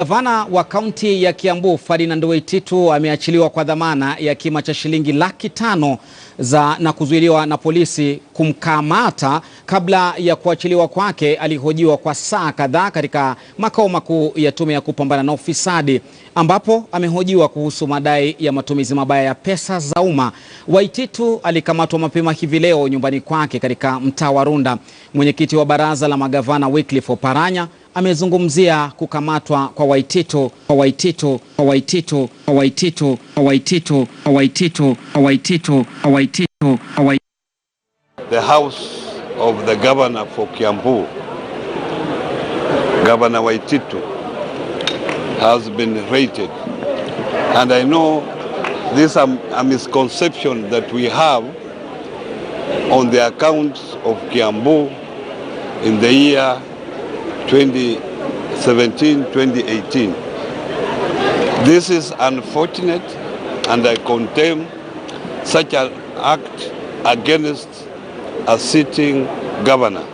Gavana wa kaunti ya Kiambu Ferdinard Waititu ameachiliwa kwa dhamana ya kima cha shilingi laki 5 na kuzuiliwa na polisi kumkamata. Kabla ya kuachiliwa kwake, alihojiwa kwa saa kadhaa katika makao makuu ya tume ya kupambana na ufisadi, ambapo amehojiwa kuhusu madai ya matumizi mabaya ya pesa za umma. Waititu alikamatwa mapema hivi leo nyumbani kwake katika mtaa wa Runda. Mwenyekiti wa baraza la magavana Wycliffe Oparanya amezungumzia kukamatwa kwa Waititu. The house of the governor for Kiambu, Governor Waititu, has been raided, and I know this is a misconception that we have on the accounts of Kiambu in the year 2017-2018. This is unfortunate, and I condemn such an act against a sitting governor.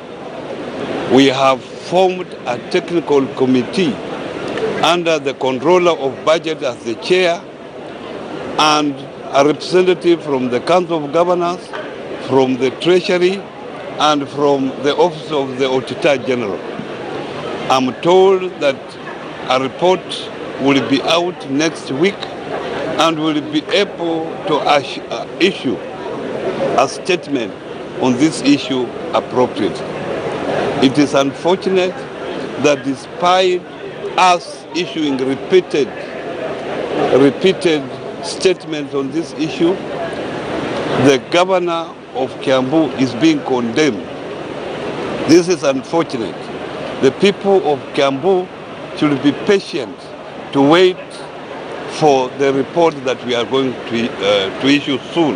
We have formed a technical committee under the controller of budget as the chair, and a representative from the Council of Governors, from the Treasury, and from the Office of the Auditor General. I'm told that a report will be out next week and will be able to issue a statement on this issue appropriately. It is unfortunate that despite us issuing repeated statements on this issue, the governor of Kiambu is being condemned. This is unfortunate. The people of Kiambu should be patient to wait for the report that we are going to issue soon.